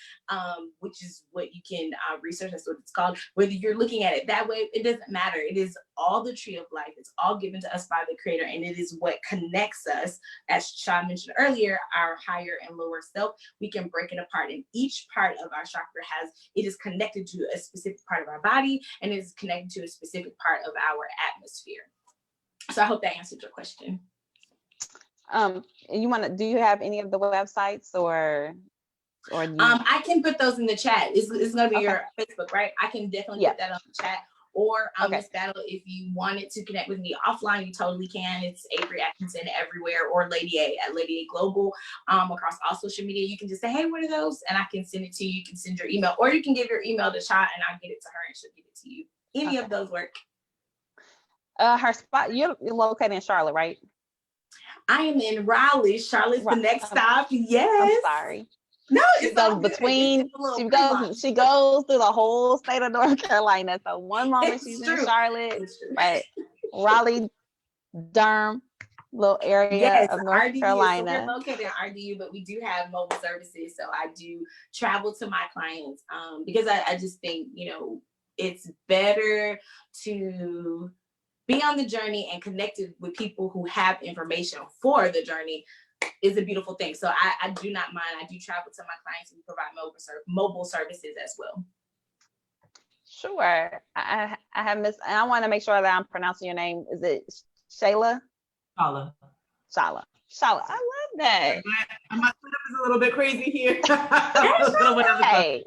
B: which is what you can research, that's what it's called. Whether you're looking at it that way, it doesn't matter. It is all the tree of life. It's all given to us by the Creator, and it is what connects us, as Sean mentioned earlier, our higher and lower self. We can break it apart, and each part of our chakra is connected to a specific part of our body, and it is connected to a specific part of our atmosphere. So I hope that answered your question.
A: Do you have any of the websites or
B: I can put those in the chat. It's going to be your Facebook, right? I can definitely put that on the chat. Or Miss Battle, if you wanted to connect with me offline, you totally can. It's Avery Atkinson everywhere, or Lady A at Lady A Global, across all social media. You can just say, "Hey, what are those?" and I can send it to you. You can send your email, or you can give your email to Cha and I'll get it to her and she'll give it to you. Any of those work.
A: Her spot, you're located in Charlotte, right?
B: I am in Raleigh. Charlotte's the next stop. Yes.
A: I'm sorry.
B: No,
A: she goes through the whole state of North Carolina. So one moment she's in Charlotte, but Raleigh, Durham, little area of North
B: RDU.
A: Carolina.
B: So we're located in RDU, but we do have mobile services. So I do travel to my clients because I just think, it's better to be on the journey and connected with people who have information for the journey is a beautiful thing. So I do not mind. I do travel to my clients and provide mobile services as well.
A: Sure. I have I want to make sure that I'm pronouncing your name. Is it Shayla?
C: Shala.
A: I love that.
C: My setup is a little bit crazy here.
A: Hi.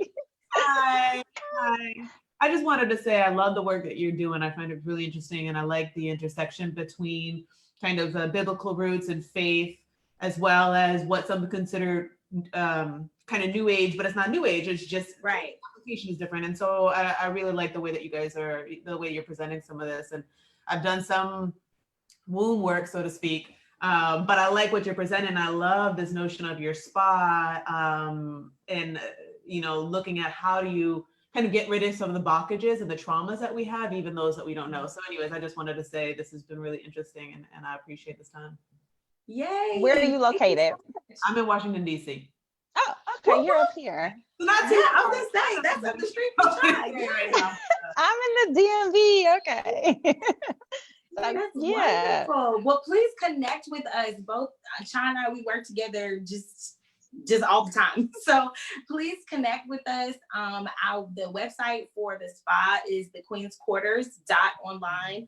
C: I just wanted to say I love the work that you're doing. I find it really interesting, and I like the intersection between kind of biblical roots and faith, as well as what some consider kind of new age, but it's not new age. It's just
B: right.
C: Application is different. And so I really like the way that you guys the way you're presenting some of this. And I've done some womb work, so to speak. But I like what you're presenting. I love this notion of your spot and, looking at how do you kind of get rid of some of the blockages and the traumas that we have, even those that we don't know. So anyways, I just wanted to say this has been really interesting and I appreciate this time.
B: Yay.
A: Where are you located?
C: I'm in Washington, D.C.
A: Oh, okay. You're up here.
B: Not too. I'm just saying that's up the street from China right now.
A: I'm in the DMV. Okay.
B: That's wonderful. Well, please connect with us. Both China, we work together just all the time. So please connect with us. The website for the spa is the Queen's Quarters.online.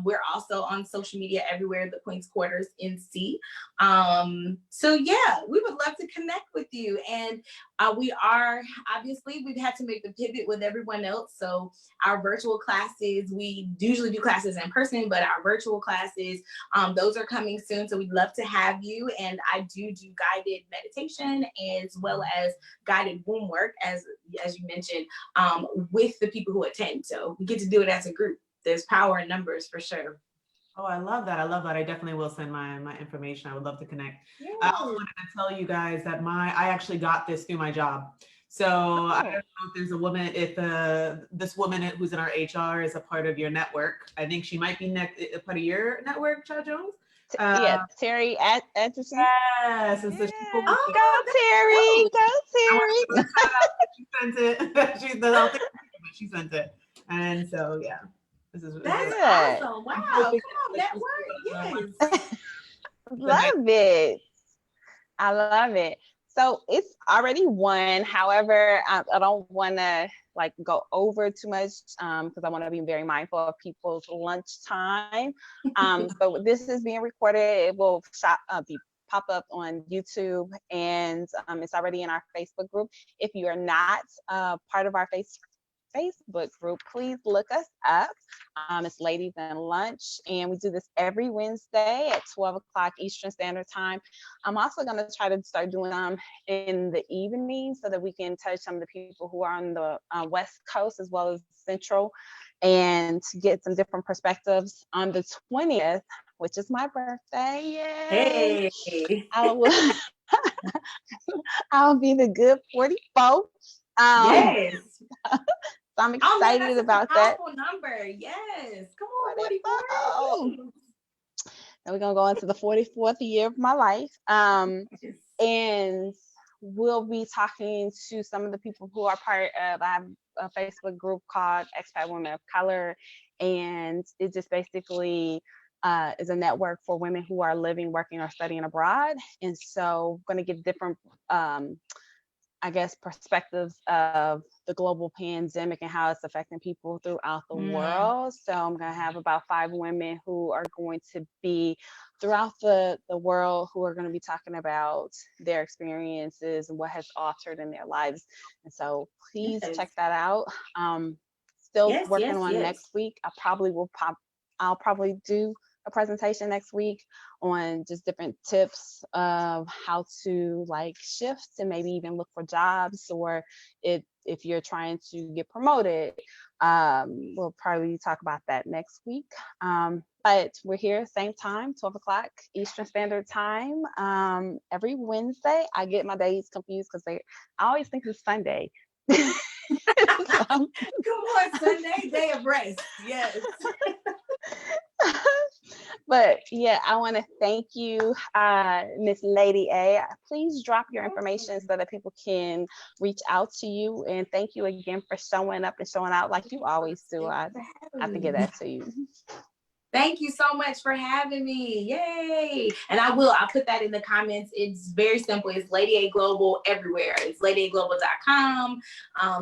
B: We're also on social media everywhere, the Queen's Quarters NC. So yeah, we would love to connect with you. And we've had to make the pivot with everyone else. So our virtual classes, we usually do classes in person, but our virtual classes, those are coming soon. So we'd love to have you. And I do guided meditation as well as guided womb work, as you mentioned, with the people who attend. So we get to do it as a group. There's power in numbers for sure.
C: Oh, I love that. I definitely will send my information. I would love to connect.
B: Yeah.
C: I also wanted to tell you guys that I actually got this through my job. So I don't know if there's a woman, this woman who's in our HR is a part of your network. I think she might be a part of your network, Cha Jones.
A: Terry Atkinson.
C: Yes. And so
A: Terry. Go, Terry.
C: She sent it. She sent it. And so, yeah.
B: That's awesome. Wow. Come on, network. Yes.
A: Love it. I love it. So it's already one. However, I don't want to like go over too much because I want to be very mindful of people's lunch time. But this is being recorded. It will be pop up on YouTube, and it's already in our Facebook group. If you are not part of our Facebook group, please look us up. It's Ladies and Lunch, and we do this every Wednesday at 12 o'clock Eastern Standard Time. I'm also going to try to start doing them in the evening so that we can touch some of the people who are on the West Coast as well as Central, and get some different perspectives. On the 20th, which is my birthday, yay!
B: Hey.
A: I'll be the good 44.
B: Yes.
A: So I'm excited about that.
B: Number. Yes. Come on, 44.
A: And we're going to go into the 44th year of my life. And we'll be talking to some of the people who are part of, I have a Facebook group called Expat Women of Color. And it just basically is a network for women who are living, working, or studying abroad. And so I'm going to get different perspectives of the global pandemic and how it's affecting people throughout the world. So I'm going to have about 5 women who are going to be throughout the world, who are going to be talking about their experiences and what has altered in their lives. And so please check that out. Still working on next week. I'll probably do a presentation next week on just different tips of how to like shift and maybe even look for jobs, or if you're trying to get promoted. We'll probably talk about that next week. But we're here same time, 12 o'clock Eastern Standard Time, every Wednesday. I get my days confused because I always think it's Sunday.
B: Come on, Sunday, day of rest. Yes.
A: But yeah, I want to thank you, Miss Lady A. Please drop your information so that people can reach out to you. And thank you again for showing up and showing out like you always do. I have to give that to you.
B: Thank you so much for having me. Yay. And I'll put that in the comments. It's very simple. It's Lady A Global everywhere. It's ladyaglobal.com,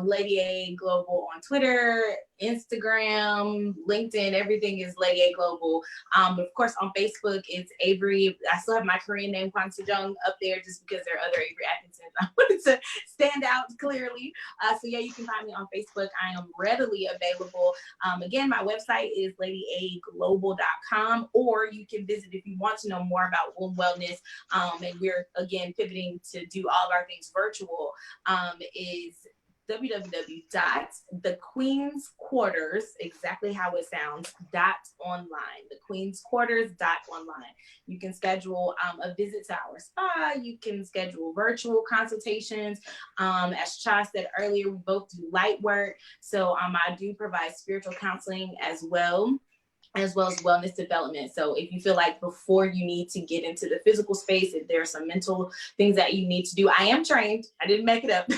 B: Lady A Global on Twitter, Instagram, LinkedIn, everything is Lady A Global. Of course, on Facebook, it's Avery. I still have my Korean name, Kwan Sejong, up there just because there are other Avery Atkinsons. I wanted to stand out clearly. So yeah, you can find me on Facebook. I am readily available. Again, my website is ladyaglobal.com, or you can visit if you want to know more about womb wellness. And we're again pivoting to do all of our things virtual. Is www.thequeensquarters, exactly how it sounds, .online, thequeensquarters.online. You can schedule a visit to our spa. You can schedule virtual consultations. As Cha said earlier, we both do light work. So I do provide spiritual counseling as well as wellness development. So if you feel like before you need to get into the physical space, if there are some mental things that you need to do, I am trained. I didn't make it up.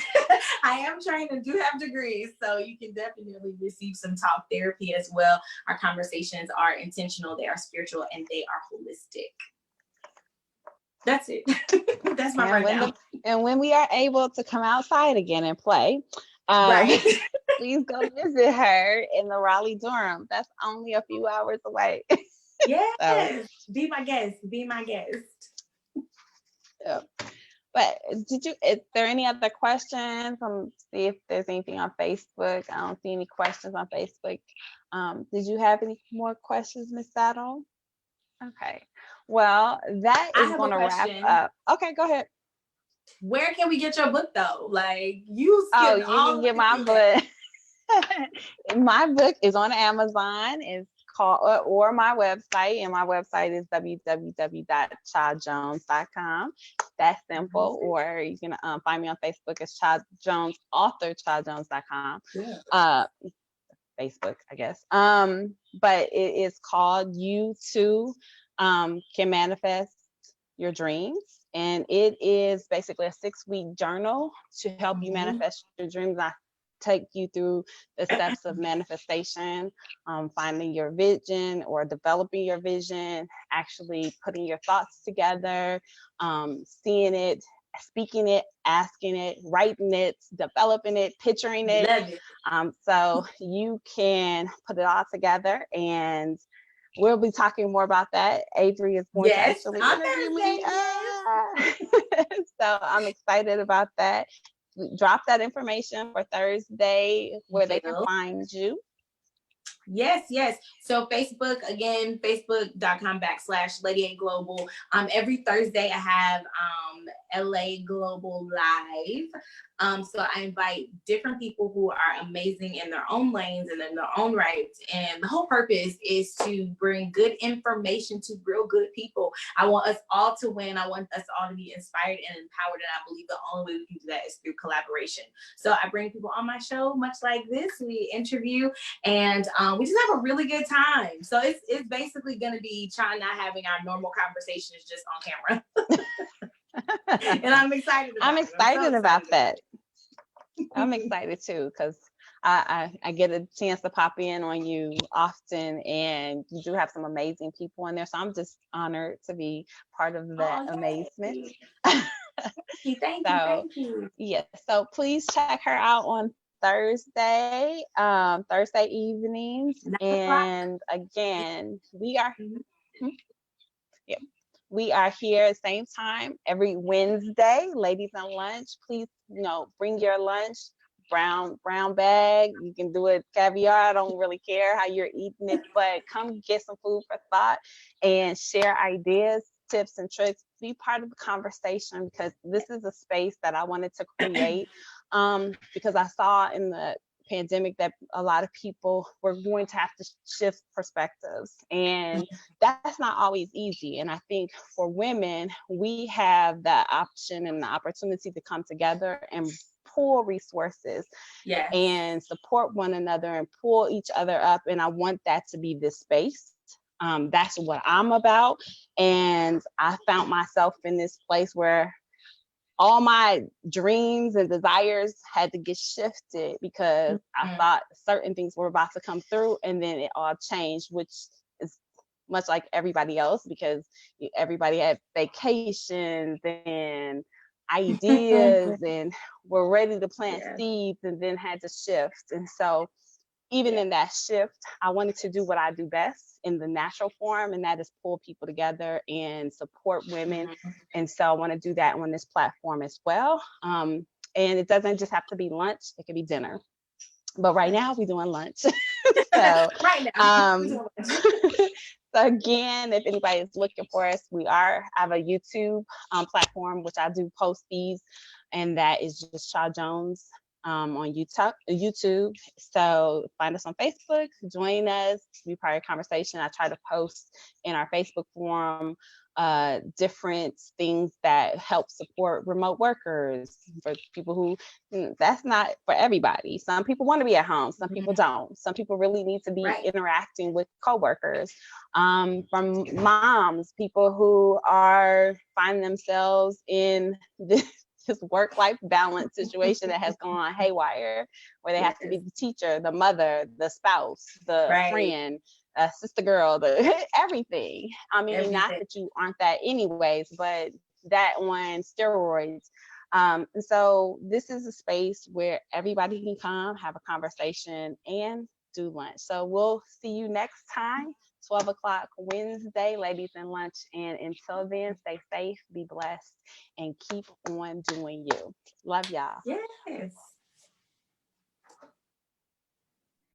B: I am trained and do have degrees. So you can definitely receive some talk therapy as well. Our conversations are intentional, they are spiritual, and they are holistic. That's it. That's my rundown.
A: And when we are able to come outside again and play,
B: right.
A: Please go visit her in the Raleigh-Durham. That's only a few hours away.
B: Yes. So. Be my guest. Be my guest.
A: Yeah. But is there any other questions? See if there's anything on Facebook. I don't see any questions on Facebook. Did you have any more questions, Ms. Saddle? Okay. Well, that is going to wrap up. Okay, go ahead.
B: Where can we get your book though? Like you
A: can get my book. My book is on Amazon. It's called or my website, and my website is www.chajones.com. That's simple. Or you can find me on Facebook as Cha Jones, author chajones.com.
B: Yeah.
A: Facebook, I guess. But it is called You Too Can Manifest Your Dreams. And it is basically a 6-week journal to help you manifest your dreams. I take you through the steps of manifestation, finding your vision or developing your vision, actually putting your thoughts together, seeing it speaking it, asking it, writing it, developing it, picturing it.
B: Love it.
A: So you can put it all together, and we'll be talking more about that. Avery is going to actually interview me. So I'm excited about that. Drop that information for Thursday where they can find you.
B: Yes. So Facebook, again, facebook.com/Lady A Global. Every Thursday I have LA Global Live. So I invite different people who are amazing in their own lanes and in their own rights. And the whole purpose is to bring good information to real good people. I want us all to win. I want us all to be inspired and empowered. And I believe the only way we can do that is through collaboration. So I bring people on my show, much like this. We interview, and we just have a really good time. So it's basically going to be not having our normal conversations just on camera. And I'm excited about
A: that. I'm excited too, because I get a chance to pop in on you often, and you do have some amazing people in there. So I'm just honored to be part of that amazement.
B: Thank you.
A: Yes. So please check her out on Thursday evenings. And again, we are we are here at the same time every Wednesday. Ladies on lunch, please, bring your lunch, brown bag. You can do it caviar. I don't really care how you're eating it, but come get some food for thought and share ideas, tips, and tricks. Be part of the conversation, because this is a space that I wanted to create, because I saw in the pandemic that a lot of people were going to have to shift perspectives, and that's not always easy. And I think for women, we have the option and the opportunity to come together and pull resources and support one another and pull each other up. And I want that to be this space. That's what I'm about. And I found myself in this place where all my dreams and desires had to get shifted, because I thought certain things were about to come through, and then it all changed, which is much like everybody else, because everybody had vacations and ideas and were ready to plant seeds, and then had to shift. And so even in that shift, I wanted to do what I do best in the natural form, and that is pull people together and support women. And so I want to do that on this platform as well. And it doesn't just have to be lunch, it could be dinner. But right now we're doing lunch. So again, if anybody is looking for us, I have a YouTube platform, which I do post these, and that is just Cha Jones on YouTube. So find us on Facebook, join us, be part of the conversation. I try to post in our Facebook forum different things that help support remote workers, for people who, that's not for everybody. Some people want to be at home, some people don't. Some people really need to be interacting with coworkers. From moms, people who are finding themselves in this work-life balance situation that has gone haywire, where they have to be the teacher, the mother, the spouse, the friend, sister girl, everything. I mean, not that you aren't that anyways, but that on steroids. And so this is a space where everybody can come, have a conversation, and do lunch. So we'll see you next time, 12 o'clock Wednesday, ladies in lunch. And until then, stay safe, be blessed, and keep on doing you. Love y'all.
B: Yes.